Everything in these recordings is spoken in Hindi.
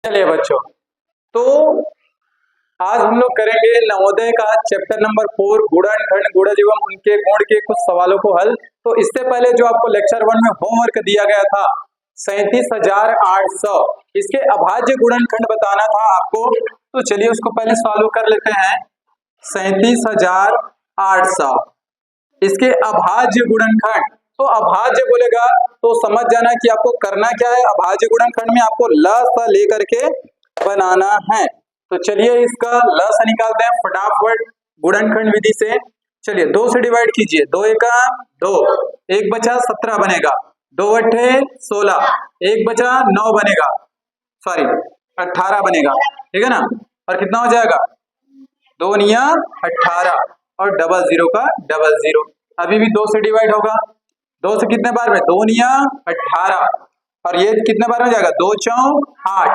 चलिए बच्चों, तो आज हम लोग करेंगे नवोदय का चैप्टर नंबर 4 गुणनखंड गुणज एवं उनके गुण के कुछ सवालों को हल। तो इससे पहले जो आपको लेक्चर 1 में होमवर्क दिया गया था 37,800, इसके अभाज्य गुणनखंड बताना था आपको। तो चलिए उसको पहले सॉल्व कर लेते हैं। 37,800 इसके अभाज्य गुणनखंड। तो अभाज्य बोलेगा तो समझ जाना कि आपको करना क्या है। अभाज्य गुणनखंड में आपको ल सा लेकर के बनाना है। तो चलिए इसका ल सा निकालते हैं फटाफट गुणनखंड विधि से। चलिए 2 से डिवाइड कीजिए, 2 एका 2, 1 बचा 17 बनेगा, 2 अट्ठे 16, 1 बचा 9 बनेगा, सॉरी 18 बनेगा, ठीक है ना। और कितना हो जाएगा 2 निया 18 और डबल जीरो का डबल जीरो। अभी भी 2 से डिवाइड होगा, 2 से कितने बार में 2 निया 18 और ये कितने बार में जाएगा 2 चौक 8,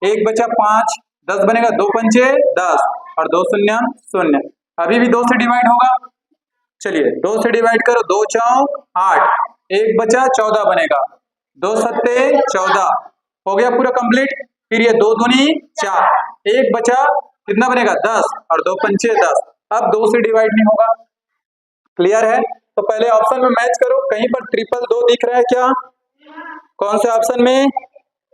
1 बचा 5, 10 बनेगा, 2 पंचे 10 और 2 शून्य 0। अभी भी 2 से डिवाइड होगा। चलिए 2 से डिवाइड करो, 2 चौक 8, 1 बचा 14 बनेगा, 2 सत्ते 14 हो गया पूरा कंप्लीट। फिर ये 2 दूनी 4, 1 बचा कितना बनेगा 10 और 2 पंचे 10। अब 2 से डिवाइड नहीं होगा, क्लियर है। तो पहले ऑप्शन में मैच करो, कहीं पर 222 दिख रहा है क्या? कौन से ऑप्शन में?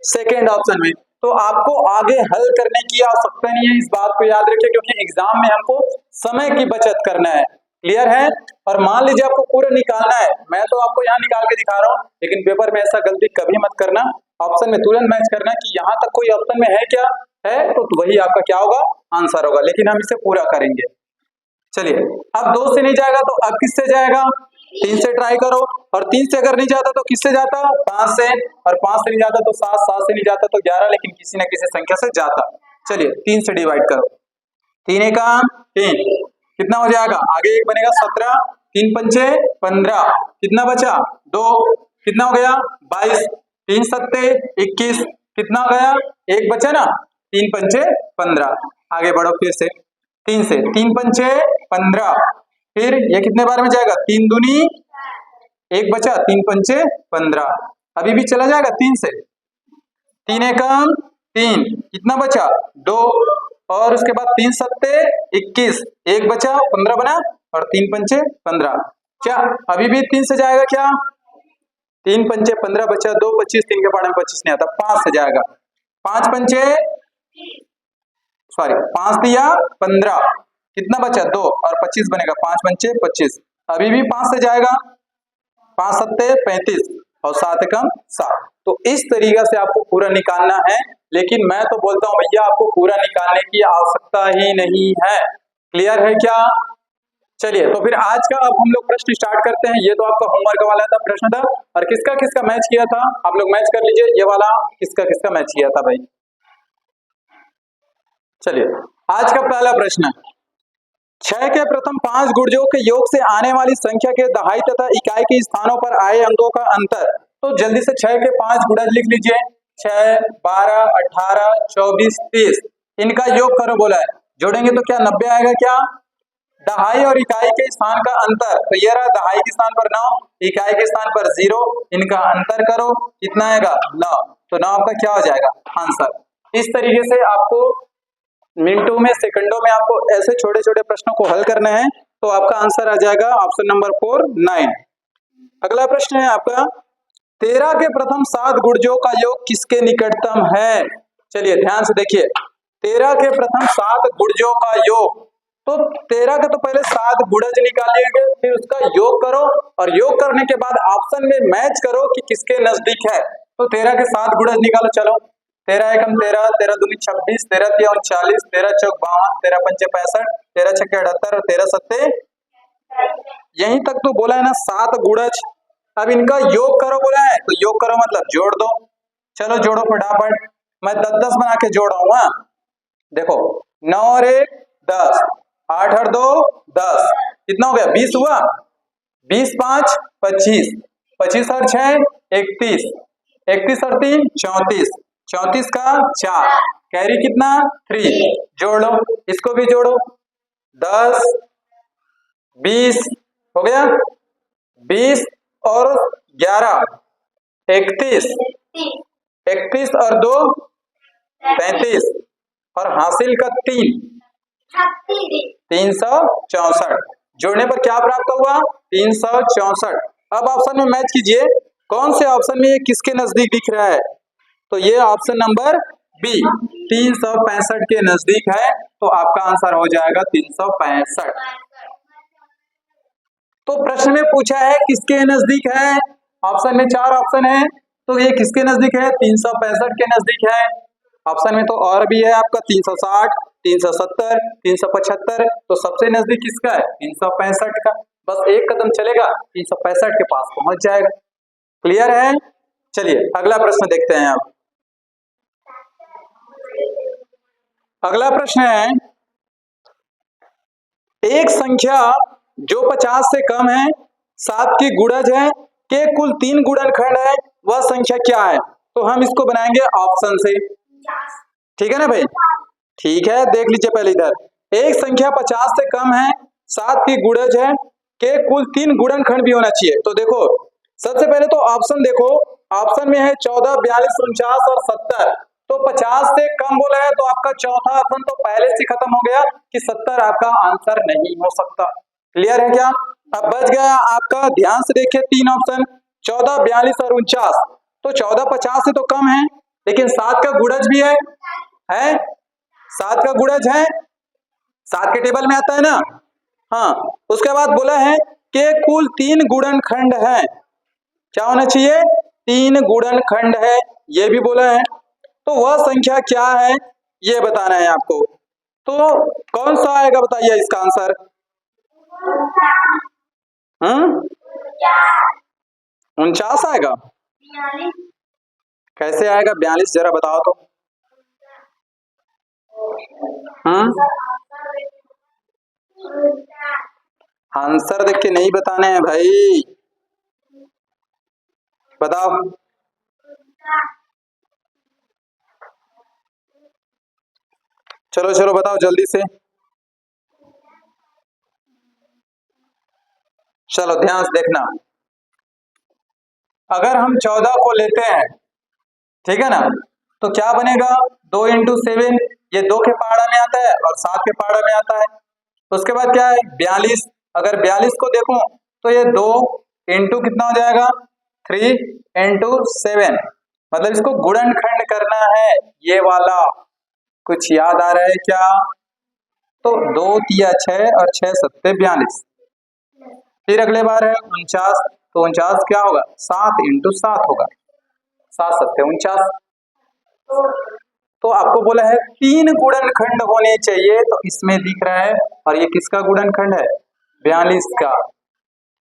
सेकेंड ऑप्शन में। तो आपको आगे हल करने की आवश्यकता नहीं है, इस बात को याद रखिए, क्योंकि एग्जाम में हमको समय की बचत करना है, क्लियर है। और मान लीजिए आपको पूरा निकालना है, मैं तो आपको यहाँ निकाल के दिखा रहा हूँ, लेकिन पेपर में ऐसा गलती कभी मत करना। ऑप्शन में तुरंत मैच करना कि यहाँ तक कोई ऑप्शन में है क्या है, तो वही आपका क्या होगा आंसर होगा, लेकिन हम इसे पूरा करेंगे। चलिए अब 2 से नहीं जाएगा तो अब किससे जाएगा? 3 से ट्राई करो, और 3 से अगर नहीं जाता तो किससे जाता? 5 से, और 5 से नहीं जाता तो 7, 7 से नहीं जाता तो 11, लेकिन किसी न किसी संख्या से जाता। चलिए 3 से डिवाइड करो, 3 एका 3, कितना हो जाएगा? आगे 1 बनेगा 17, 3 पंचे 15, कितना बचा 2, कितना हो गया 22, 3 सत्ते 21, कितना हो गया 1 बचा ना, 3 पंचे 15। आगे बढ़ो फिर से 3 से, 3 पंचे 15, फिर ये कितने बार में जाएगा 3 दूनी 1 बचा, 3 पंचे 15। अभी भी चला जाएगा 3 से, 3 एकम 3, कितना बचा 2, और उसके बाद 3 सत्ते 21, 1 बचा 15 बना और 3 पंचे 15। क्या अभी भी 3 से जाएगा क्या? 3 पंचे 15 बचा, 2 25, 3 के पाड़े में 25 नहीं आता, 5 से जाएगा, 5 पंचे सॉरी 5 दिया 15, कितना बचा 2 और 25 बनेगा, 5 पंचे 25। अभी भी 5 से जाएगा, 5 सत्ते 35 और 7 एकम 7। तो इस तरीके से आपको पूरा निकालना है, लेकिन मैं तो बोलता हूं भैया आपको पूरा निकालने की आवश्यकता ही नहीं है, क्लियर है क्या? चलिए तो फिर आज का अब हम लोग प्रश्न स्टार्ट करते हैं। ये तो आपका होमवर्क वाला था प्रश्न था, और किसका किसका मैच किया था आप लोग मैच कर लीजिए, ये वाला किसका किसका मैच किया था भाई। चलिए आज का पहला प्रश्न, 6 के प्रथम 5 गुणजों के योग से आने वाली संख्या के दहाई तथा इकाई के स्थानों पर आए अंकों का अंतर। तो जल्दी से 6 के 5 गुणज लिख लीजिए, 6, 12, 18, 24, 30, इनका योग करो बोला है। जोड़ेंगे तो क्या 90 आएगा क्या? दहाई और इकाई के स्थान का अंतर, तो ये रहा दहाई के स्थान पर 9, इकाई के स्थान पर 0, इनका अंतर करो, कितना आएगा 9। तो 9 आपका क्या हो जाएगा आंसर। इस तरीके से आपको मिनटों में सेकंडों में आपको ऐसे छोटे छोटे प्रश्नों को हल करना है, तो आपका आंसर आ जाएगा ऑप्शन नंबर 4 9। अगला प्रश्न है आपका, 13 के प्रथम 7 गुणजों का योग किसके निकटतम है? चलिए ध्यान से देखिए, 13 के प्रथम 7 गुणजों का योग, तो 13 के तो पहले 7 गुणज निकालिएगा, फिर उसका योग करो, और योग करने के बाद ऑप्शन में मैच करो कि किसके नजदीक है। तो 13 के 7 गुणज निकालो, चलो 13 एकम 13, 13 दूनी 26, 13 तिया 39, 13 चौक 52, 13 पंचे 65, 13 छक्के 78 और 13 सत्ते, यहीं तक तो बोला है ना 7 गुणज। अब इनका योग करो बोला है, तो योग करो मतलब जोड़ दो। चलो जोड़ो फटाफट, मैं 10-10 बना के जोड़ रहा हूं। हाँ देखो, 9 और 1 10, 8 और 2 10, कितना हो गया 20 हुआ, 20 5 25, 25 और 6 31, 31 और 3 34, 34 का 4, कैरी कितना 3, जोड़ लो, इसको भी जोड़ो, 10 20 हो गया, 20 और 11 31, 31 और 2 35 और हासिल का 3 364। जोड़ने पर क्या प्राप्त हुआ? 364। अब ऑप्शन में मैच कीजिए, कौन से ऑप्शन में ये किसके नजदीक दिख रहा है? तो ये ऑप्शन नंबर बी 365 के नजदीक है, तो आपका आंसर हो जाएगा 365। तो प्रश्न में पूछा है किसके नजदीक है, ऑप्शन में 4 ऑप्शन है, तो ये किसके नजदीक है? 365 के नजदीक है। ऑप्शन में तो और भी है आपका 360, 370, 375, तो सबसे नजदीक किसका है? 365 का। बस एक कदम चलेगा 365 के पास पहुंच जाएगा। क्लियर है? चलिए अगला प्रश्न देखते हैं। अब अगला प्रश्न है, एक संख्या जो 50 से कम है, 7 की गुणज है, के कुल 3 गुणनखंड है, वह संख्या क्या है? तो हम इसको बनाएंगे ऑप्शन से, ठीक है ना भाई? ठीक है, देख लीजिए पहले इधर। एक संख्या 50 से कम है, 7 की गुणज है, के कुल 3 गुणनखंड भी होना चाहिए। तो देखो सबसे पहले तो ऑप्शन देखो, ऑप्शन में है 14, 42, 49 और 70। तो 50 से कम बोला है, तो आपका चौथा ऑप्शन तो पहले से खत्म हो गया कि 70 आपका आंसर नहीं हो सकता। क्लियर है क्या? अब बच गया आपका, ध्यान से देखिए 3 ऑप्शन, 14, 42 और 49। तो 14 50 से तो कम है, लेकिन 7 का गुणज भी है 7 का गुणज है, 7 के टेबल में आता है ना। हाँ, उसके बाद बोला है कि कुल 3 गुणनखंड है, क्या होना चाहिए? 3 गुणनखंड है, ये भी बोला है। तो वह संख्या क्या है ये बताना है आपको। तो कौन सा आएगा बताइए इसका आंसर? 49 आएगा? कैसे आएगा 42? जरा बताओ तो। आंसर देख के नहीं बताने हैं भाई, बताओ। चलो चलो बताओ जल्दी से, चलो ध्यान से देखना। अगर हम 14 को लेते हैं, ठीक है ना, तो क्या बनेगा? 2 इंटू 7, ये 2 के पहाड़ा में आता है और 7 के पहाड़ा में आता है। उसके बाद क्या है? 42। अगर 42 को देखूं तो ये 2 इंटू कितना हो जाएगा? 3 इंटू 7, मतलब इसको गुणनखंड करना है ये वाला। कुछ याद आ रहा है क्या? तो 2 तिया 6 और 6 सत्ते 42। फिर अगले बार है 49, तो 49 क्या होगा? 7 इंटू 7 होगा, 7 सत्ते 49। तो आपको बोला है 3 गुणनखंड होने चाहिए, तो इसमें दिख रहा है, और ये किसका गुणनखंड है? 42 का।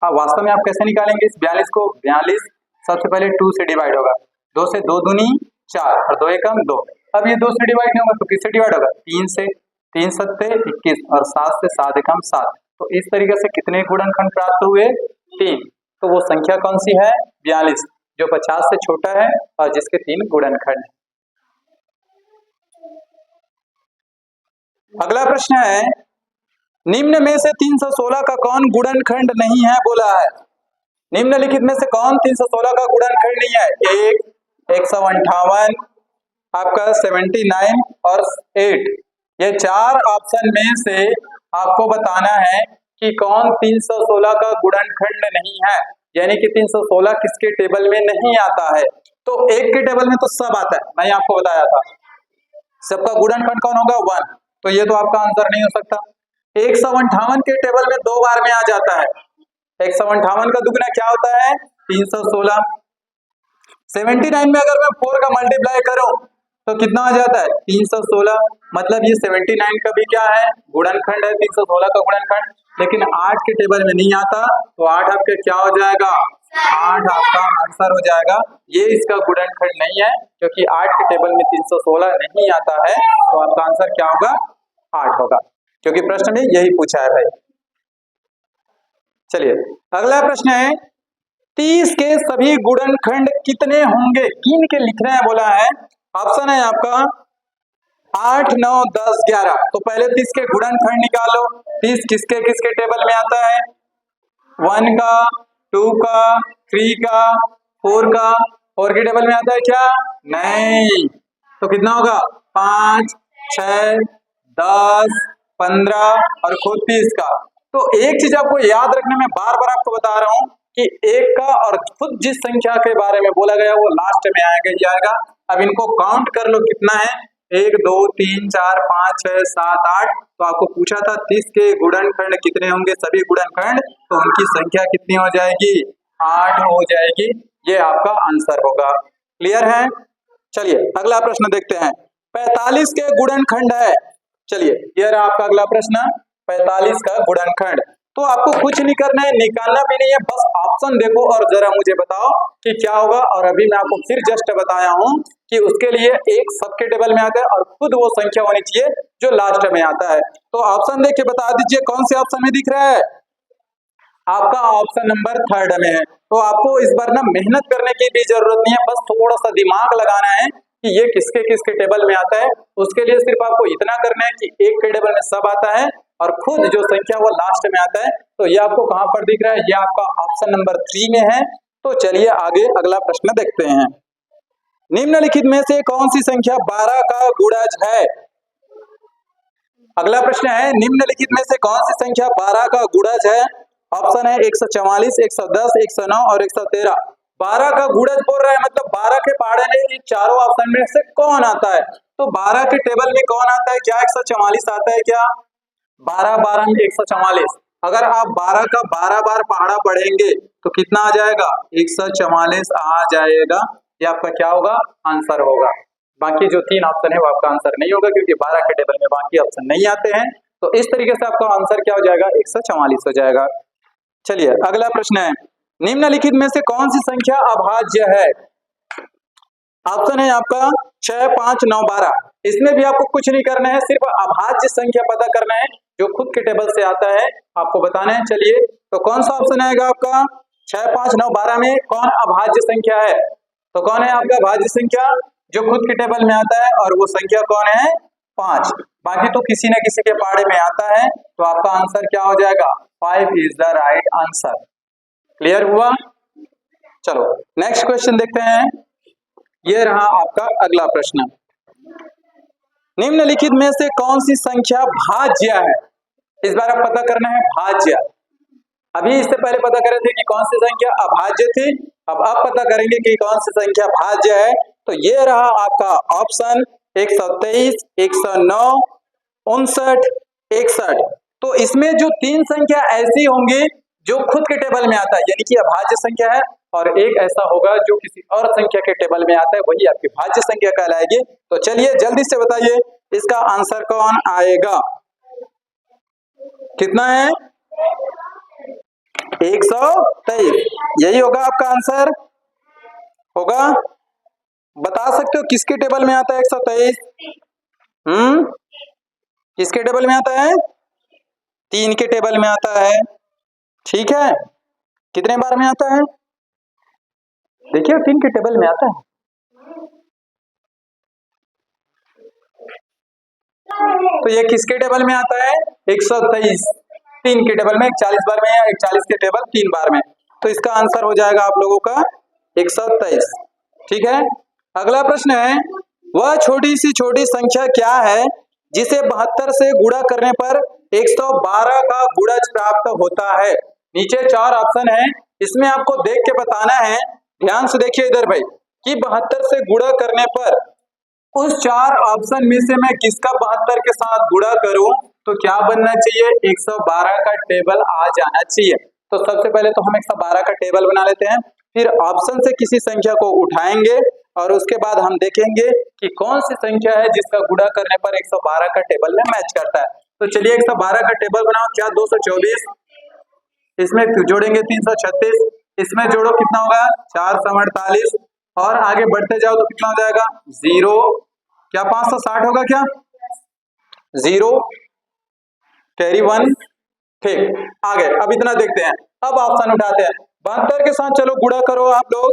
हाँ, वास्तव में आप कैसे निकालेंगे इस 42 को? 42 सबसे पहले 2 से डिवाइड होगा, 2 से 2 दूनी 4 और 2 एकम 2। अब ये 2 से डिवाइड नहीं होगा तो किससे डिवाइड होगा? 3 से, 3 सत्ते 21 और 7 से 7 एकम 7। तो इस तरीके से कितने गुणनखंड प्राप्त हुए? 3। तो वो संख्या कौन सी है? 42, जो 50 से छोटा है और जिसके 3 गुणनखंड। अगला प्रश्न है, निम्न में से 316 का कौन गुणनखंड नहीं है बोला है? निम्नलिखित में से कौन 316 का गुणनखंड नहीं है? 1, 158, आपका 79 और 8। ये 4 ऑप्शन में से आपको बताना है कि कौन 316 का गुणनखंड नहीं है, यानी कि 316 किसके टेबल में नहीं आता है। तो 1 के टेबल में तो सब आता है, मैंने आपको बताया था। सबका गुणनखंड कौन होगा? 1। तो ये तो आपका आंसर नहीं हो सकता। 158 के टेबल में 2 बार में आ जाता है। 158 का दुगना क्या होता है? 316। 79 में अगर मैं 4 का मल्टीप्लाई करूं तो कितना आ जाता है? 316। मतलब ये 79 का भी क्या है? गुणनखंड है, 316 का गुणनखंड। लेकिन 8 के टेबल में नहीं आता, तो 8 आपके क्या हो जाएगा? 8 आपका आंसर हो जाएगा। ये इसका गुणनखंड नहीं है, क्योंकि 8 के टेबल में 316 नहीं आता है, तो आपका आंसर क्या होगा? 8 होगा, क्योंकि प्रश्न में यही पूछा है भाई। चलिए अगला प्रश्न है, 30 के सभी गुणनखंड कितने होंगे? गिन के लिखना है बोला है। ऑप्शन है आपका 8, 9, 10, 11। तो पहले 30 के गुणनखंड निकालो। 30 किसके किसके टेबल में आता है? 1 का, 2 का, 3 का, 4 का। 4 के टेबल में आता है क्या? नहीं। तो कितना होगा 5, 6, 10, 15 और खुद 30 का। तो एक चीज आपको याद रखना, मैं बार बार आपको बता रहा हूं कि एक का और खुद जिस संख्या के बारे में बोला गया वो लास्ट में आएगा ही आएगा। अब इनको काउंट कर लो कितना है, 1, 2, 3, 4, 5, 6, 7, 8। तो आपको पूछा था 30 के गुणनखंड कितने होंगे, सभी गुणनखंड, तो उनकी संख्या कितनी हो जाएगी, 8 हो जाएगी। ये आपका आंसर होगा। क्लियर है? चलिए अगला प्रश्न देखते हैं। 45 के गुणनखंड है। चलिए ये रहा आपका अगला प्रश्न, 45 का गुणनखंड। तो आपको कुछ नहीं करना है, निकालना भी नहीं है, बस ऑप्शन देखो और जरा मुझे बताओ कि क्या होगा। और अभी मैं आपको फिर जस्ट बताया हूं कि उसके लिए एक सबके टेबल में आता है और खुद वो संख्या होनी चाहिए जो लास्ट में आता है। तो ऑप्शन देख के बता दीजिए कौन से ऑप्शन में दिख रहा है। आपका ऑप्शन नंबर 3 में है। तो आपको इस बार ना मेहनत करने की भी जरूरत नहीं है, बस थोड़ा सा दिमाग लगाना है कि ये किसके किसके टेबल में आता है। उसके लिए सिर्फ आपको इतना करना है कि एक के टेबल में सब आता है और खुद जो संख्या वो लास्ट में आता है। तो ये आपको कहां पर दिख रहा है, ये आपका ऑप्शन नंबर 3 में है। तो चलिए आगे अगला प्रश्न देखते हैं। निम्नलिखित में से कौन सी संख्या 12 का गुणज है। अगला प्रश्न है, निम्नलिखित में से कौन सी संख्या 12 का गुणज है। ऑप्शन है 144, 110, 109 और 113। 12 का गुणज बोल रहा है, मतलब 12 के पहाड़े में इन चारों ऑप्शन में से कौन आता है। तो 12 के टेबल में कौन आता है, क्या 144 आता है क्या, 12 12 में 144। अगर आप 12 का 12 बार पहाड़ा पढ़ेंगे तो कितना आ जाएगा, 144 आ जाएगा। ये आपका क्या होगा, आंसर होगा। बाकी जो 3 ऑप्शन है वो आपका आंसर नहीं होगा, क्योंकि 12 के टेबल में बाकी ऑप्शन नहीं आते हैं। तो इस तरीके से आपका आंसर क्या हो जाएगा, 144 हो जाएगा। चलिए अगला प्रश्न है, निम्नलिखित में से कौन सी संख्या अभाज्य है। ऑप्शन है आपका 6, 5, 9, 12। इसमें भी आपको कुछ नहीं करना है, सिर्फ अभाज्य संख्या पता करना है जो खुद के टेबल से आता है, आपको बताना है। चलिए तो कौन सा ऑप्शन आएगा आपका, 6, 5, 9, 12 में कौन अभाज्य संख्या है। तो कौन है आपका अभाज्य संख्या जो खुद के टेबल में आता है, और वो संख्या कौन है, 5। बाकी तो किसी न किसी के पहाड़े में आता है। तो आपका आंसर क्या हो जाएगा, 5 is the right answer. Clear हुआ? चलो नेक्स्ट क्वेश्चन देखते हैं। ये रहा आपका अगला प्रश्न, निम्नलिखित में से कौन सी संख्या भाज्य है। इस बार आप पता करना है भाज्य। अभी इससे पहले पता करे थे कि कौन सी संख्या अभाज्य थी, अब आप पता करेंगे कि कौन सी संख्या भाज्य है। तो ये रहा आपका ऑप्शन 123, 109, 59, 61। तो इसमें जो 3 संख्या ऐसी होंगी जो खुद के टेबल में आता है, यानी कि अभाज्य संख्या है, और एक ऐसा होगा जो किसी और संख्या के टेबल में आता है, वही आपकी भाज्य संख्या कहलाएगी। तो चलिए जल्दी से बताइए इसका आंसर कौन आएगा, कितना है, 123। यही होगा आपका आंसर, होगा। बता सकते हो किसके टेबल में आता है 123? किसके टेबल में आता है, 3 के टेबल में आता है। ठीक है, कितने बार में आता है, देखिए 3 के टेबल में आता है। तो ये किसके टेबल में आता है, 123। 3 के टेबल में, 41 बार में, या 41 के टेबल 3 बार में। तो इसका आंसर हो जाएगा आप लोगों का 123। ठीक है, अगला प्रश्न है, वह छोटी सी छोटी संख्या क्या है जिसे 72 से गुणा करने पर 112 का गुणज प्राप्त होता है। नीचे 4 ऑप्शन है, इसमें आपको देख के बताना है। ध्यान से देखिए इधर भाई, कि 72 से गुणा करने पर उस 4 ऑप्शन में से मैं किसका 72 के साथ गुणा करूं तो क्या बनना चाहिए, 112 का टेबल आ जाना चाहिए। तो सबसे पहले तो हम 112 का टेबल बना लेते हैं, फिर ऑप्शन से किसी संख्या को उठाएंगे और उसके बाद हम देखेंगे कि कौन सी संख्या है जिसका गुणा करने पर 112 का टेबल में मैच करता है। तो चलिए 112 का टेबल बनाओ। क्या 224, इसमें जोड़ेंगे 336, इसमें जोड़ो कितना होगा 448, और आगे बढ़ते जाओ तो कितना हो जाएगा 0। क्या 560 होगा क्या, 0 कैरी 1। ठीक, आगे अब इतना देखते हैं। अब ऑप्शन उठाते हैं, 72 के साथ चलो गुणा करो आप लोग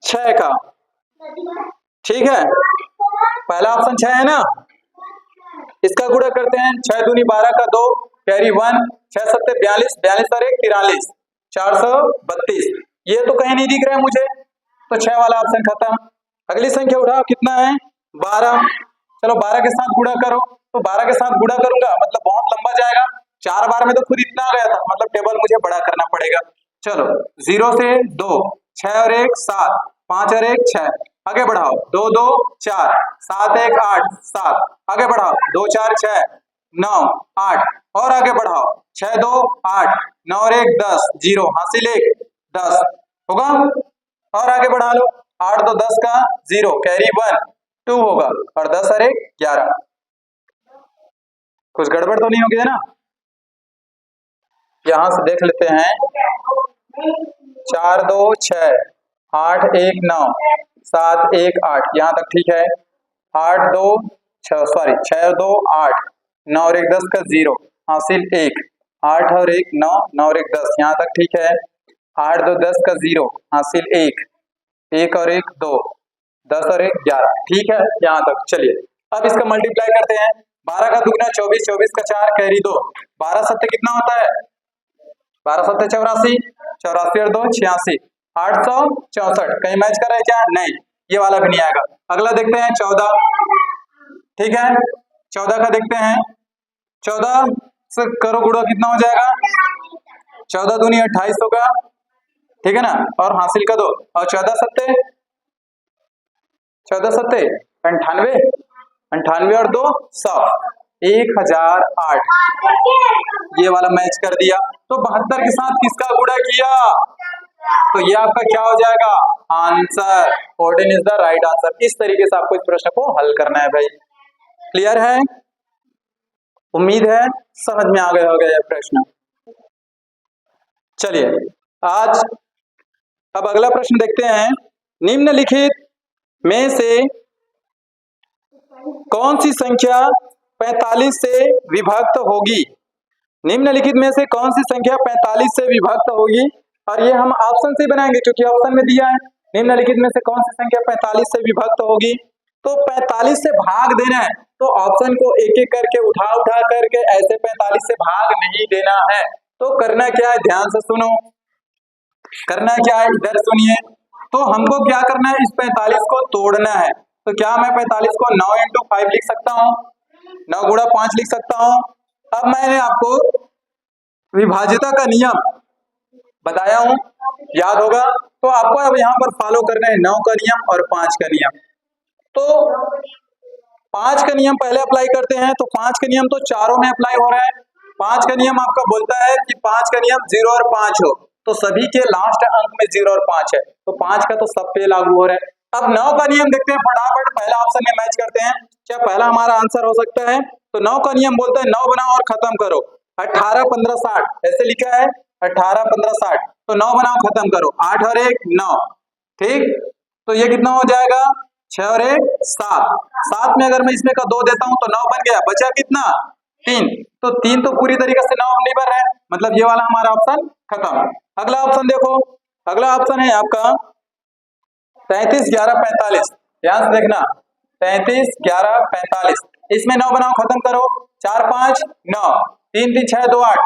6 का। ठीक है, पहला ऑप्शन 6 है ना, इसका गुणा करते हैं, 6 दूनी 12 का 2 कैरी 1, 6 सत्ते 42, 42 और 1 43, 432। ये तो कहीं नहीं दिख रहा है मुझे, तो 6 वाला ऑप्शन खत्म। अगली संख्या उठाओ, कितना है 12, चलो 12 के साथ गुणा करो, तो 12 के साथ गुणा करूंगा मतलब बहुत लंबा जाएगा, 4 बार में तो खुद इतना आ गया था, मतलब टेबल मुझे बड़ा करना पड़ेगा। चलो 0 से 2, 6 और 1 7, 5 और 1 6, आगे बढ़ाओ 2 2 4, 7 1 8 7, आगे बढ़ाओ 2 4 6 9 8, और आगे बढ़ाओ 6 2 8, 9 और 1 10, 0 हासिल 1 10 होगा, और आगे बढ़ा लो 8 2 10 का 0 कैरी 1 2 होगा, और 10 और 1 11। कुछ गड़बड़ तो नहीं होगी है ना? यहां से देख लेते हैं, 4 2 6 8 1 9 7 1 8, यहाँ तक ठीक है। 8 2 6 सॉरी 6 2 8, 9 और 1 10 का 0 हासिल 1, 8 और 1 9, 9 और 1 10, यहाँ तक ठीक है। 8 2 10 का 0 हासिल 1, 1 और 1 2, 10 और 1 11, ठीक है यहाँ तक। चलिए अब इसका मल्टीप्लाई करते हैं, 12 का दुगना 24, 24 का 4 कैरी 2, 12 सत्ते कितना होता है? 12 सत्ते 84, 84 और 2 86, 864। कहीं मैच कर रहा है क्या? नहीं, ये वाला भी नहीं आएगा। अगला देखते हैं 14, ठीक है 14 का देखते हैं, 14 से करो गुणा कितना हो जाएगा? 14 दूनी 28 होगा, ठीक है ना, और हासिल का 2, और 14 सत्ते 98, 98 और 2 100, 1008, ये वाला मैच कर दिया। तो 72 के साथ किसका गुणा किया? तो ये आपका क्या हो जाएगा? Answer. 14 is the right answer. इस तरीके से आपको इस प्रश्न को हल करना है भाई। क्लियर है? उम्मीद है समझ में आ गया होगा यह प्रश्न। चलिए आज अब अगला प्रश्न देखते हैं, निम्नलिखित में से कौन सी संख्या 45 से विभक्त होगी? निम्नलिखित में से कौन सी संख्या 45 से विभक्त होगी? और ये हम ऑप्शन से बनाएंगे क्योंकि ऑप्शन में दिया है, निम्नलिखित में से कौन सी संख्या 45 से विभक्त होगी। तो 45 से भाग देना है, तो ऑप्शन को एक एक करके उठा उठा करके ऐसे 45 से भाग नहीं देना है। तो करना क्या है, ध्यान से सुनो, करना क्या है इधर सुनिए। तो हमको क्या करना है, इस 45 को तोड़ना है। तो क्या मैं 45 को 9 × 5 लिख सकता हूँ, 9 गुणा 5 लिख सकता हूँ। अब मैंने आपको विभाज्यता का नियम बताया हूं, याद होगा। तो आपको अब यहाँ पर फॉलो करना है 9 का नियम और 5 का नियम। तो 5 का नियम पहले अप्लाई करते हैं, तो 5 का नियम तो चारों में अप्लाई हो रहा है। 5 का नियम आपका बोलता है कि 5 का नियम 0 और 5 हो, तो सभी के लास्ट अंक में 0 और 5 है, तो 5 का तो सब पे लागू हो रहा है। अब 9 का नियम देखते हैं फटाफट, पहला ऑप्शन में मैच करते हैं, क्या पहला हमारा आंसर हो सकता है? तो 9 का नियम बोलता है 9 बनाओ और खत्म करो, 18 15 60 ऐसे लिखा है, 18 15 60, तो 9 बनाओ खत्म करो, 8 और 1 9, ठीक। तो ये कितना हो जाएगा, 6 और 1 7, 7 में अगर मैं इसमें का 2 देता हूं तो 9 बन गया, बचा कितना 3, तो 3 तो पूरी तरीके से 9 नहीं बन रहा है, मतलब ये वाला हमारा ऑप्शन खत्म। अगला ऑप्शन देखो, अगला ऑप्शन है आपका 33 11 45, ध्यान से देखना 33 11 45, इसमें 9 बनाओ खत्म करो, 4 5 9, 3 3 6 2 8,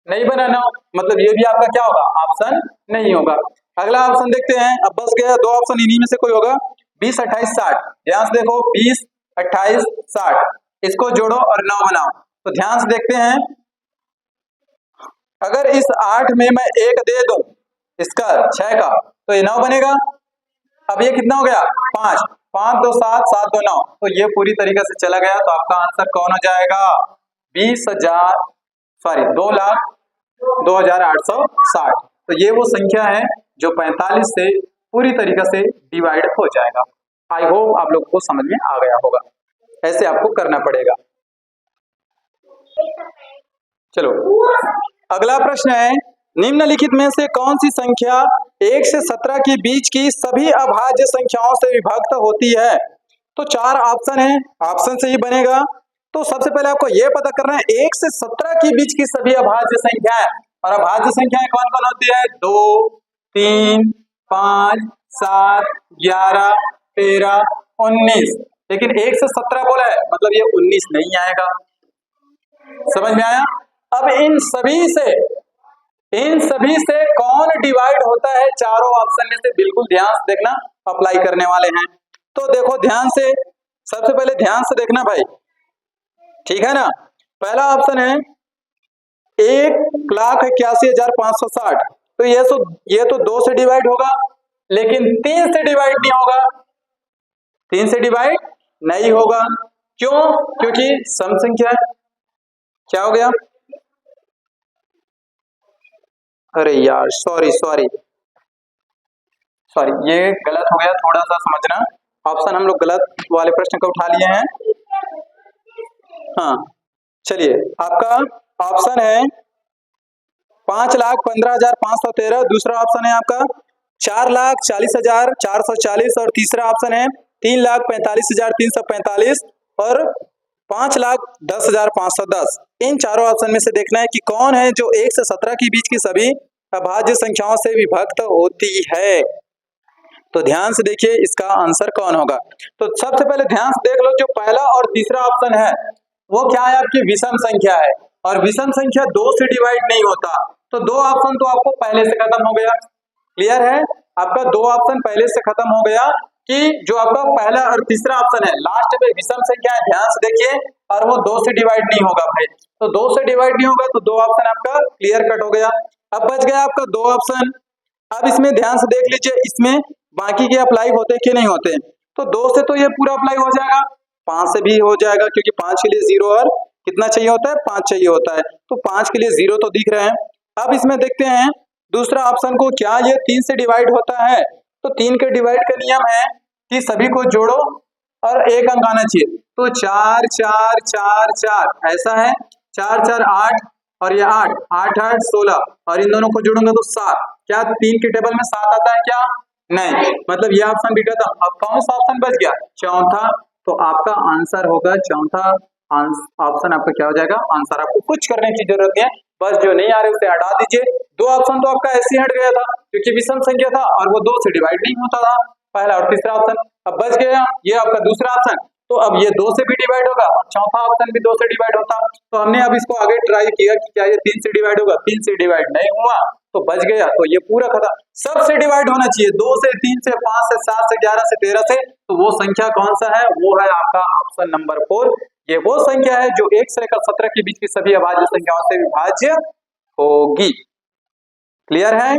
नहीं बना 9, मतलब ये भी आपका क्या होगा, ऑप्शन नहीं होगा। अगला ऑप्शन देखते हैं, अब बस गया 2 ऑप्शन, इन्हीं में से कोई होगा। 20 28 60, ध्यान से देखो 20 28 60, इसको जोड़ो और 9 बनाओ। तो ध्यान से देखते हैं, अगर इस 8 में मैं 1 दे दूं इसका 6 का, तो ये 9 बनेगा। अब ये कितना हो गया 5, 5 2 7 7 2 9, तो ये पूरी तरीके से चला गया, तो आपका आंसर कौन हो जाएगा, 2,2860। तो ये वो संख्या है जो 45 से पूरी तरीके से डिवाइड हो जाएगा। आई होप आप लोग को समझ में आ गया होगा, ऐसे आपको करना पड़ेगा। चलो अगला प्रश्न है, निम्नलिखित में से कौन सी संख्या 1 से 17 के बीच की सभी अभाज्य संख्याओं से विभक्त होती है? तो 4 ऑप्शन है, ऑप्शन से ही बनेगा। तो सबसे पहले आपको यह पता करना है 1 से 17 के बीच की सभी अभाज्य संख्याएं, और अभाज्य संख्याएं कौन कौन होती है, 2 3 5 7 11 13 19, लेकिन 1 से 17 बोला है, मतलब ये 19 नहीं आएगा। समझ में आया? अब इन सभी से कौन डिवाइड होता है, चारों ऑप्शन में से, बिल्कुल ध्यान से देखना, अप्लाई करने वाले हैं। तो देखो ध्यान से, सबसे पहले ध्यान से देखना भाई, ठीक है ना। पहला ऑप्शन है 1,81,560, तो ये तो 2 से डिवाइड होगा, लेकिन 3 से डिवाइड नहीं होगा, 3 से डिवाइड नहीं होगा। क्यों? क्योंकि सम संख्या है। क्या हो गया? अरे यार सॉरी, ये गलत हो गया, थोड़ा सा समझना। ऑप्शन हम लोग गलत वाले प्रश्न को उठा लिए हैं। हाँ चलिए, आपका ऑप्शन है 5,15,513, दूसरा ऑप्शन है आपका 4,40,440 और तीसरा ऑप्शन है 3,45,345 और 5,10,510। इन चारों ऑप्शन में से देखना है कि कौन है जो 1 से 17 के बीच की सभी अभाज्य संख्याओं से विभक्त होती है। तो ध्यान से देखिए इसका आंसर कौन होगा। तो सबसे पहले ध्यान से देख लो, जो पहला और तीसरा ऑप्शन है वो क्या है, आपकी विषम संख्या है, और विषम संख्या 2 से डिवाइड नहीं होता। तो 2 ऑप्शन तो आपको पहले से खत्म हो गया। क्लियर है? आपका 2 ऑप्शन पहले से खत्म हो गया कि जो आपका पहला और तीसरा ऑप्शन है लास्ट में विषम संख्या है, ध्यान से देखिए, और वो 2 से डिवाइड नहीं होगा भाई। तो 2 से डिवाइड नहीं होगा, तो 2 ऑप्शन आपका क्लियर कट हो गया। अब बच गया आपका 2 ऑप्शन। अब इसमें ध्यान से देख लीजिए, इसमें बाकी के अप्लाई होते कि नहीं होते। तो 2 से तो ये पूरा अप्लाई हो जाएगा, 5 से भी हो जाएगा, क्योंकि 5 के लिए 0 और कितना चाहिए होता है, 5 चाहिए होता है। तो 5 के लिए 0 तो दिख रहे हैं। अब इसमें देखते हैं दूसरा ऑप्शन को, क्या ये 3 से डिवाइड होता है। तो 3 के डिवाइड का नियम है कि सभी को जोड़ो और एक अंक आना चाहिए। तो 4 4 4 4 ऐसा है, 4 4 8 और ये 8 8 8 16 और इन दोनों को जोड़ूंगा तो 7। क्या 3 के टेबल में 7 आता है क्या? नहीं, मतलब ये ऑप्शन भी खत्म। अब कौन सा ऑप्शन बच गया? चौथा। तो आपका आंसर होगा चौथा ऑप्शन। आपका क्या हो जाएगा? आंसर। आपको कुछ करने की जरूरत नहीं है, बस जो नहीं आ रहे उसे हटा दीजिए। 2 ऑप्शन तो आपका ऐसे हट गया था क्योंकि विषम संख्या था और वो 2 से डिवाइड नहीं होता था, पहला और तीसरा ऑप्शन। अब बच गया ये आपका दूसरा ऑप्शन, तो अब ये 2 से भी डिवाइड होगा और चौथा ऑप्शन भी 2 से डिवाइड होता। तो हमने अब इसको आगे ट्राई किया कि क्या ये 3 से डिवाइड होगा, 3 से डिवाइड नहीं हुआ, तो बच गया। तो ये पूरा खत्म। सब से डिवाइड होना चाहिए, 2 से, 3 से, 5 से, 7 से, 11 से, 13 से। तो वो संख्या कौन सा है? वो है आपका ऑप्शन नंबर 4। ये वो संख्या है जो 1 से लेकर 17 के बीच की सभी अभाज्य संख्याओं से विभाज्य होगी। क्लियर है?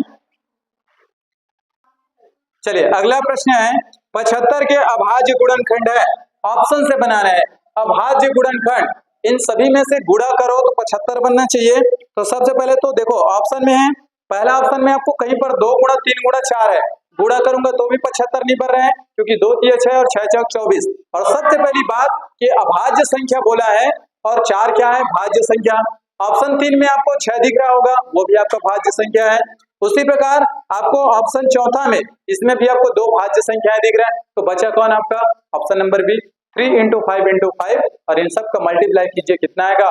चलिए अगला प्रश्न है 75 के अभाज्य गुणनखंड है। ऑप्शन से बनाना है अभाज्य गुणनखंड, इन सभी में से गुणा करो तो 75 बनना चाहिए। तो सबसे पहले तो देखो ऑप्शन में है, पहला ऑप्शन में आपको कहीं पर 2 गुणा 3 गुणा 4 है, गुणा करूंगा तो भी 75 नहीं बन रहे हैं क्योंकि 2 तिया 6 और 6 चौक 24। और सबसे पहली बात कि अभाज्य संख्या बोला है और 4 क्या है? भाज्य संख्या। ऑप्शन 3 में आपको 6 दिख रहा होगा, वो भी आपका भाज्य संख्या है। उसी प्रकार आपको ऑप्शन चौथा में, इसमें भी आपको 2 भाज्य संख्याएं दिख रहा है। तो बचा कौन आपका? ऑप्शन नंबर बी, 3 × 5 × 5 और इन सब का मल्टीप्लाई कीजिए, कितना आएगा?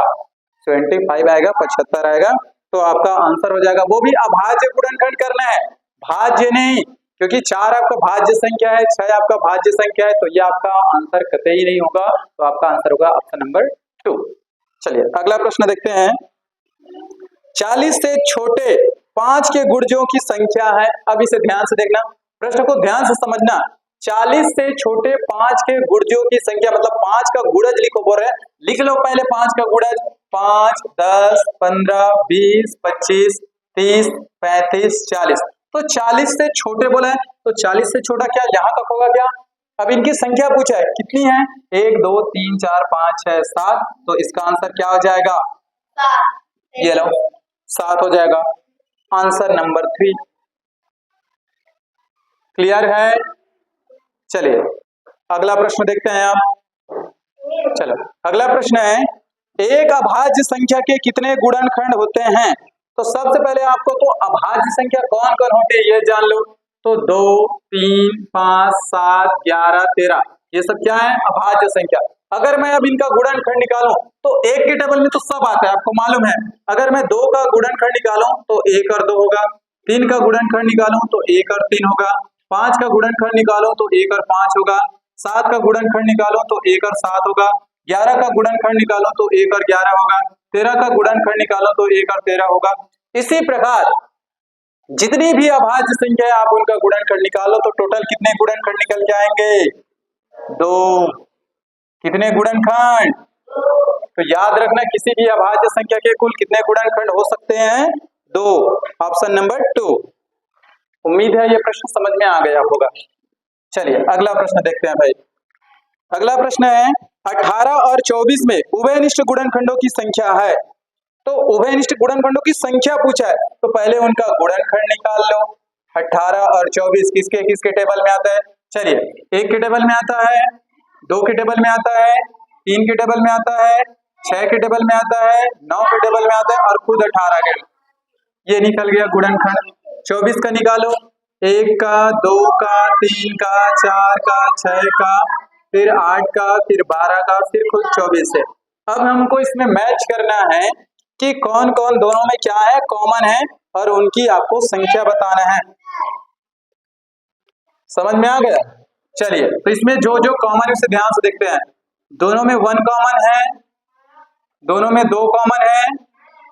25 आएगा, 75 आएगा। तो आपका आंसर हो जाएगा। वो भी अभाज्य गुणनखंड करना है, भाज्य नहीं, क्योंकि 4 आपका भाज्य संख्या है, 6 आपका भाज्य संख्या है, तो ये आपका आंसर कतई नहीं होगा। तो आपका आंसर होगा ऑप्शन नंबर 2। चलिए अगला प्रश्न देखते हैं। 40 से छोटे 5 के गुणजों की संख्या है। अब इसे ध्यान से देखना, प्रश्न को ध्यान से समझना। 40 से छोटे 5 के गुणजों की संख्या, मतलब 5 का गुणज लिखो, बोल रहे हैं लिख लो पहले 5 का गुणज। 5 10 15 20 25 30 35 40। तो 40 से छोटे बोला है, तो 40 से छोटा क्या यहां तक होगा क्या? अब इनकी संख्या पूछा है, कितनी है? 1 2 3 4 5 6 7। तो इसका आंसर क्या हो जाएगा? ये लो 7 हो जाएगा, आंसर नंबर 3। क्लियर है? चलिए अगला प्रश्न देखते हैं आप। चलो अगला प्रश्न है, एक अभाज्य संख्या के कितने गुणनखंड होते हैं? तो सबसे पहले आपको तो अभाज्य संख्या कौन कौन होती है ये जान लो। तो 2 3 5 7 11 13, ये सब क्या है? अभाज्य संख्या। अगर मैं अब इनका गुणनखंड निकालूं तो 1 के टेबल में तो सब आता है, आपको मालूम है। अगर मैं 2 का गुणनखंड निकालूं तो 1 और 2 होगा, 3 का गुणनखंड निकालूं तो 1 और 3 होगा, 5 का गुणनखंड निकालो तो 1 और 5 होगा, 7 का गुणनखंड निकालो तो 1 और 7 होगा, 11 का गुणनखंड निकालो तो 1 और 11 होगा, 13 का गुणनखंड निकालो तो 1 और 13 होगा। इसी प्रकार जितनी भी अभाज्य संख्या है आप उनका गुणनखंड निकालो तो टोटल कितने गुणनखंड निकल के आएंगे? 2। कितने गुणनखंड? तो याद रखना किसी भी अभाज्य संख्या के कुल कितने गुणनखंड हो सकते हैं? 2। Option number 2। उम्मीद है ये प्रश्न समझ में आ गया होगा। चलिए अगला प्रश्न देखते हैं भाई। अगला प्रश्न है 18 और 24 में उभयनिष्ठ गुणनखंडों की संख्या है। तो उभयनिष्ठ गुणनखंडों की संख्या पूछा है तो पहले उनका गुणनखंड निकाल लो। 18 और 24 किसके किसके टेबल में आता है? चलिए 1 के टेबल में आता है, 2 के टेबल में आता है, 3 के टेबल में आता है, 6 के टेबल में आता है, 9 के टेबल में आता है और खुद 18 के। ये निकल गया गुणनखंड। 24 का निकालो। 1 का, 2 का, 3 का, 4 का, 6 का, फिर 8 का, फिर 12 का, फिर खुद 24 है। अब हमको इसमें मैच करना है कि कौन कौन दोनों में क्या है, कॉमन है, और उनकी आपको संख्या बताना है। समझ में आ गया? चलिए तो इसमें जो जो कॉमन है उसे ध्यान से देखते हैं। दोनों में 1 कॉमन है, दोनों में 2 कॉमन है,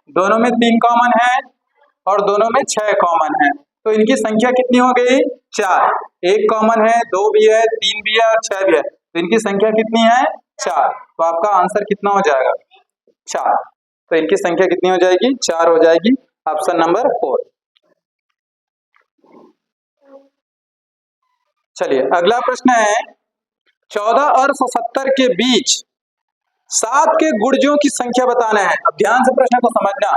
दोनों में 3 कॉमन है और दोनों में 6 कॉमन है। तो इनकी संख्या कितनी हो गई? 4। 1 कॉमन है, 2 भी है, 3 भी है और 6 भी है। तो इनकी संख्या कितनी है? 4। तो आपका आंसर कितना हो जाएगा? 4। तो इनकी संख्या कितनी हो जाएगी? 4 हो जाएगी। Option number 4। चलिए अगला प्रश्न है 14 और 77 के बीच 7 के गुणजों की संख्या बताना है। अब ध्यान से प्रश्न को समझना।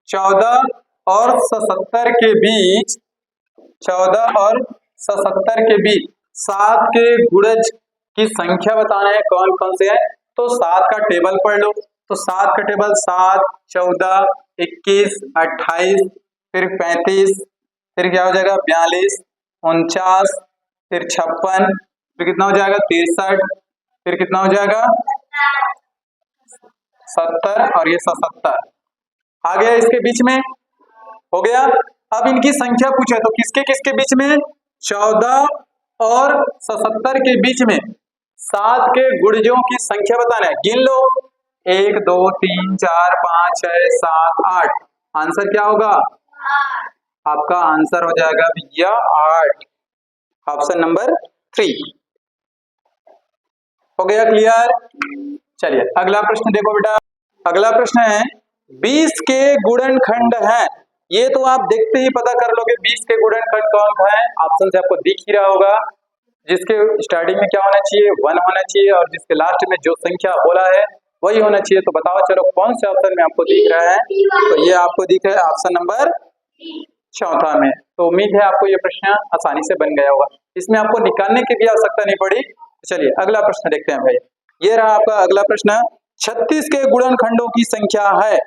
14 और 77 के बीच 14 और 77 के बीच 7 के गुणज की संख्या बताना है। कौन कौन से है? तो 7 का टेबल पढ़ लो। तो 7 का टेबल 7, 14, 21, 28, फिर 35, फिर क्या हो जाएगा? 42, 49, फिर 56, फिर कितना हो जाएगा? 63, फिर कितना हो जाएगा? 70 और ये 77 आ गया। इसके बीच में हो गया। अब इनकी संख्या पूछे तो किसके किसके बीच में? 14 और 77 के बीच में 7 के गुणजों की संख्या बताना है। गिन लो। 1, 2, 3, 4, 5, 6, 7, 8। आंसर क्या होगा? आपका आंसर हो जाएगा भैया 8। ऑप्शन नंबर 3 हो गया क्लियर। चलिए अगला प्रश्न देखो बेटा। अगला प्रश्न है 20 के गुणनखंड हैं। ये तो आप देखते ही पता कर लोगे 20 के गुणनखंड कौन कौन है। ऑप्शन से आपको दिख ही रहा होगा। जिसके स्टार्टिंग में क्या होना चाहिए? 1 होना चाहिए और जिसके लास्ट में जो संख्या बोला है वही होना चाहिए। तो बताओ चलो कौन से ऑप्शन में आपको दिख रहा है? तो ये आपको दिख रहा है ऑप्शन नंबर 4 में। तो उम्मीद है आपको ये प्रश्न आसानी से बन गया होगा। इसमें आपको निकालने की भी आवश्यकता नहीं पड़ी। चलिए अगला प्रश्न देखते हैं भाई। ये रहा आपका अगला प्रश्न। 36 के गुणनखंडों की संख्या है।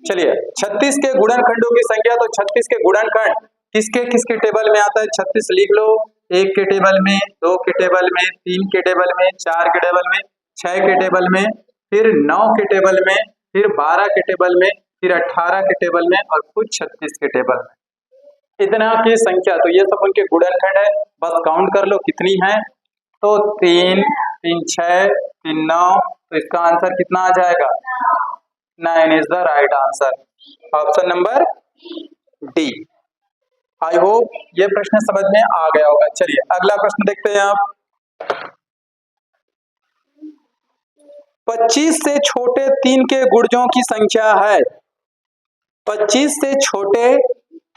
चलिए 36 के गुणनखंडों की संख्या। तो 36 के गुणनखंड किसके किसके टेबल में आता है? 36 लिख लो। 1 के टेबल में, 2 के टेबल में, 3 के टेबल में, 4 के टेबल में, 6 के टेबल में, फिर 9 के टेबल में, फिर 12 के टेबल में, फिर 18 के टेबल में और कुछ 36 के टेबल में। इतना की संख्या। तो ये सब उनके गुणनखंड है। बस काउंट कर लो कितनी है। तो 3, 3, 6, 3, 9। तो इसका आंसर कितना आ जाएगा? 9 is the right answer. Option number D. I hope ये प्रश्न समझ में आ गया होगा। चलिए अगला प्रश्न देखते हैं आप। 25 से छोटे 3 के गुणजों की संख्या है। 25 से छोटे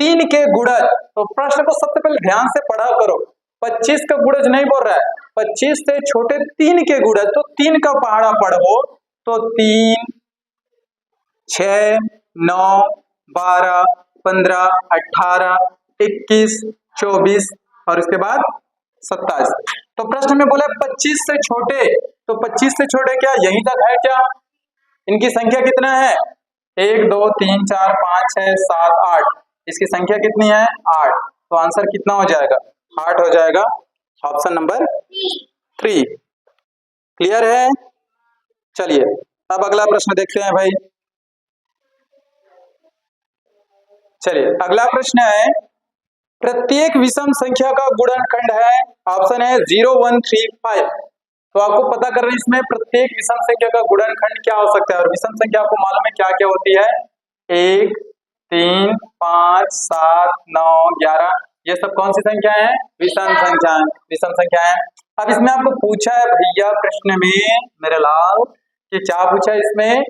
3 के गुणज। तो प्रश्न को सबसे पहले ध्यान से पढ़ा करो। 25 का गुणज नहीं बोल रहा है, 25 से छोटे 3 के गुणज। तो 3 का पहाड़ा पढ़ो। तो 3, 6, 9, 12, 15, 18, 21, 24 और इसके बाद 27। तो प्रश्न में बोला 25 से छोटे। तो 25 से छोटे क्या यहीं तक है क्या? इनकी संख्या कितना है? 1, 2, 3, 4, 5, 6, 7, 8। इसकी संख्या कितनी है? 8। तो आंसर कितना हो जाएगा? 8 हो जाएगा। ऑप्शन नंबर 3 क्लियर है। चलिए अब अगला प्रश्न देखते हैं भाई। चलिए अगला प्रश्न है प्रत्येक विषम संख्या का गुणनखंड है। ऑप्शन है 0, 1, 3, 5। तो आपको पता करना है इसमें प्रत्येक विषम संख्या का गुणनखंड क्या हो सकता है। और विषम संख्या आपको मालूम है क्या क्या होती है? 1, 3, 5, 7, 9, 11। ये सब कौन सी संख्या है? विषम संख्या है। विषम संख्या है। अब इसमें आपको पूछा है भैया प्रश्न में मेरे लाल कि क्या पूछा है इसमें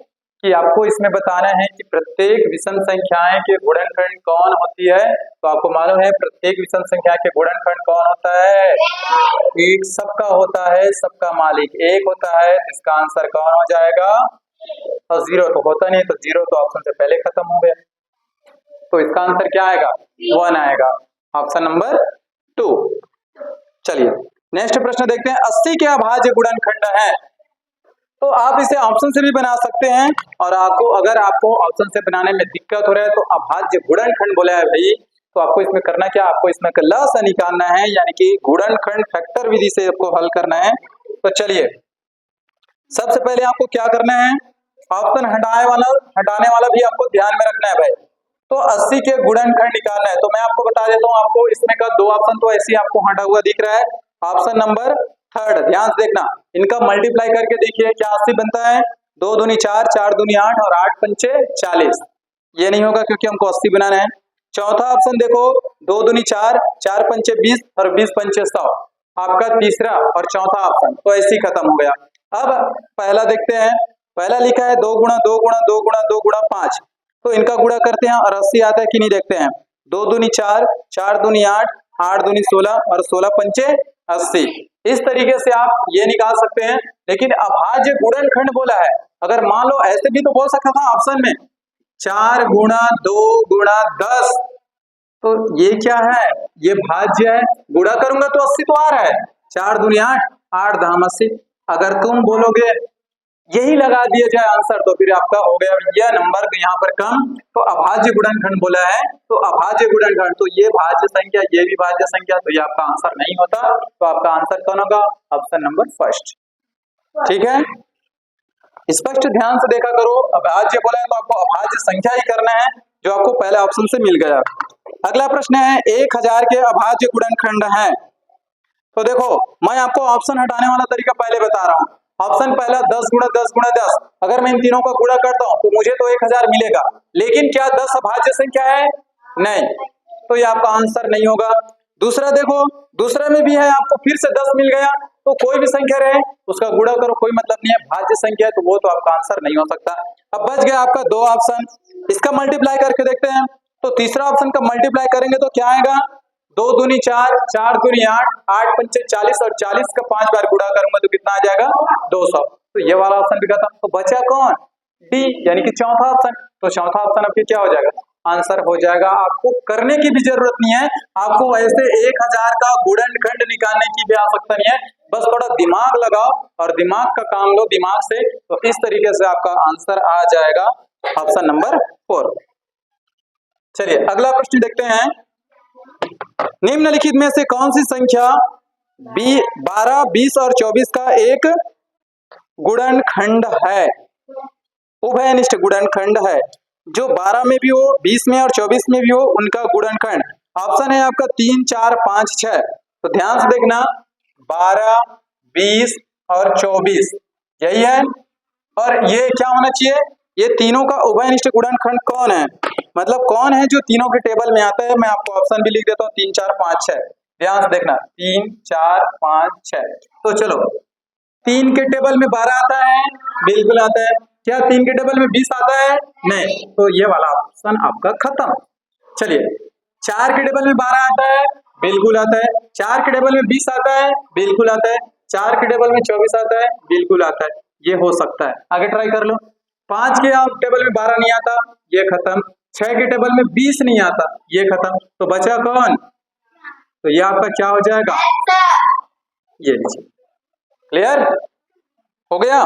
कि आपको इसमें बताना है कि प्रत्येक विषम संख्याएं के गुणनखंड कौन होती है। तो आपको मालूम है प्रत्येक विषम संख्या के गुणनखंड कौन होता है, एक सबका होता है, सबका मालिक एक होता है। इसका आंसर कौन हो जाएगा, और जीरो तो होता नहीं, तो जीरो तो ऑप्शन से पहले खत्म हो गया, तो इसका आंसर क्या आएगा, 1 आएगा, ऑप्शन नंबर 2। चलिए नेक्स्ट प्रश्न देखते हैं। 80 के अभाज्य गुणनखंड है, तो आप इसे ऑप्शन से भी बना सकते हैं, और आपको अगर आपको ऑप्शन से बनाने में दिक्कत हो रहा है तो अभाज्य गुणनखंड बोला है भाई, तो आपको इसमें करना क्या, आपको इसमें लसा निकालना है, यानी कि गुणनखंड फैक्टर विधि से आपको हल करना है। तो चलिए सबसे पहले आपको क्या करना है, ऑप्शन हटाने वाला भी आपको ध्यान में रखना है भाई। तो 80 के गुणनखंड निकालना है, तो मैं आपको बता देता हूँ, आपको इसमें का 2 ऑप्शन तो ऐसे ही आपको हटा हुआ दिख रहा है, ऑप्शन नंबर 3 ध्यान से देखना, इनका मल्टीप्लाई करके देखिए क्या 80 बनता है, 2 दूनी 4, 4 दूनी 8 और 8 पंचे 40, ये नहीं होगा क्योंकि हमको 80 बनाना है। चौथा ऑप्शन देखो, 2 दूनी 4, 4 पंचे 20 और 20 पंचे 100, आपका तीसरा और चौथा ऑप्शन तो ऐसे ही खत्म हो गया। अब पहला देखते हैं, पहला लिखा है 2 गुणा 2 गुणा 2 गुणा 2 गुणा 5, तो इनका गुणा करते हैं और 80 आता है कि नहीं देखते हैं। 2 दूनी 4, 4 दूनी 8, 8 दूनी 16 और 16 पंचे 80, इस तरीके से आप ये निकाल सकते हैं। लेकिन अभाज्य गुणनखंड बोला है, अगर मान लो ऐसे भी तो बोल सकता था ऑप्शन में 4 गुणा 2 गुणा 10, तो ये क्या है, ये भाज्य है, गुणा करूंगा तो 80 तो आ रहा है, 4 दूनी 8, 8 दाम 80, अगर तुम बोलोगे यही लगा दिया जाए आंसर तो फिर आपका हो गया यह नंबर यहाँ पर कम, तो अभाज्य गुणनखंड बोला है, तो अभाज्य गुणनखंड, तो ये भाज्य संख्या ये भी भाज्य संख्या, तो ये आपका आंसर नहीं होता, तो आपका आंसर कौन होगा, ऑप्शन नंबर 1। ठीक है, स्पष्ट ध्यान से देखा करो, अभाज्य बोला है तो आपको अभाज्य संख्या ही करना है, जो आपको पहले ऑप्शन से मिल गया। अगला प्रश्न है 1000 के अभाज्य गुणनखंड है, तो देखो मैं आपको ऑप्शन हटाने वाला तरीका पहले बता रहा हूँ। ऑप्शन पहला 10 गुणा 10 गुणा 10, अगर मैं इन तीनों का गुणा करता हूँ तो मुझे तो 1000 मिलेगा, लेकिन क्या 10 अभाज्य संख्या है, नहीं, तो ये आपका आंसर नहीं होगा। दूसरा देखो, दूसरे में भी है, आपको फिर से 10 मिल गया, तो कोई भी संख्या रहे उसका गुणा करो, कोई मतलब नहीं है, भाज्य संख्या है तो वो तो आपका आंसर नहीं हो सकता। अब बच गया आपका 2 ऑप्शन, इसका मल्टीप्लाई करके देखते हैं, तो तीसरा ऑप्शन का मल्टीप्लाई करेंगे तो क्या आएगा, 2 दूनी 4, 4 दूनी 8, 8 पंचे 40 और 40 का 5 बार गुणा करूंगा तो कितना आ जाएगा, 200, तो ये वाला ऑप्शन भी खत्म, तो बचा कौन, डी, यानी कि चौथा ऑप्शन, तो चौथा ऑप्शन आपके क्या हो जाएगा, आंसर हो जाएगा। आपको करने की भी जरूरत नहीं है, आपको ऐसे 1000 का गुणनखंड निकालने की भी आवश्यकता नहीं है, बस थोड़ा दिमाग लगाओ और दिमाग का काम लो दिमाग से, तो इस तरीके से आपका आंसर आ जाएगा ऑप्शन नंबर 4। चलिए अगला प्रश्न देखते हैं, निम्नलिखित में से कौन सी संख्या 12, 20 और 24 का एक गुणनखंड है, उभयनिष्ठ गुणनखंड है, जो 12 में भी हो, 20 में और 24 में भी हो, उनका गुणनखंड। ऑप्शन है आपका 3, 4, 5, 6, तो ध्यान से देखना, 12, 20 और 24 यही है, और ये क्या होना चाहिए, ये तीनों का उभयनिष्ठ गुणनखंड कौन है, मतलब कौन है जो तीनों के टेबल में आता है। मैं आपको ऑप्शन भी लिख देता हूँ, 3, 4, 5, 6, ध्यान से देखना, 3, 4, 5, 6, तो चलो 3 के टेबल में 12 आता है, बिल्कुल आता है, क्या 3 के टेबल में 20 आता है, नहीं, तो ये वाला ऑप्शन आपका खत्म। चलिए 4 के टेबल में 12 आता है, बिल्कुल आता है, 4 के टेबल में 20 आता है, बिल्कुल आता है, 4 के टेबल में 24 आता है, बिल्कुल आता है, ये हो सकता है, आगे ट्राई कर लो। 5 के टेबल में 12 नहीं आता, ये खत्म, 6 के टेबल में 20 नहीं आता, ये खत्म, तो बचा कौन, तो ये आपका क्या हो जाएगा, ये लीजिए, क्लियर हो गया।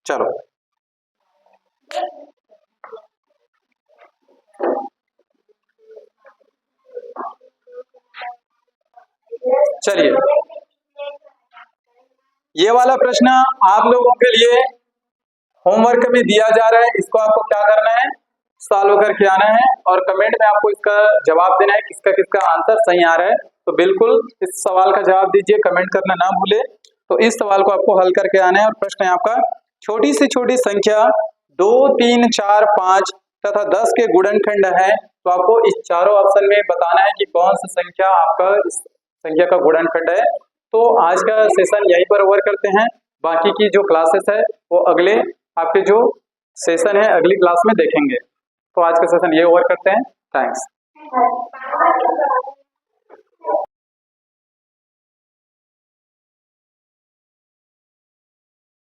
चलो चलिए ये वाला प्रश्न आप लोगों के लिए होमवर्क में दिया जा रहा है, इसको आपको क्या करना है, सॉल्व करके आना है और कमेंट में आपको इसका जवाब देना है, किसका किसका आंसर सही आ रहा है। तो बिल्कुल इस सवाल का जवाब दीजिए, कमेंट करना ना भूले। तो इस सवाल को आपको हल करके आना है और प्रश्न है आपका, छोटी से छोटी संख्या 2, 3, 4, 5 तथा 10 के गुणनखंड है, तो आपको इस चारों ऑप्शन में बताना है कि कौन सी संख्या आपका इस संख्या का गुणनखंड है। तो आज का सेशन यहीं पर ओवर करते हैं। बाकी की जो क्लासेस है वो अगले आपके जो सेशन है अगली क्लास में देखेंगे। तो आज का सेशन ये ओवर करते हैं। थैंक्स।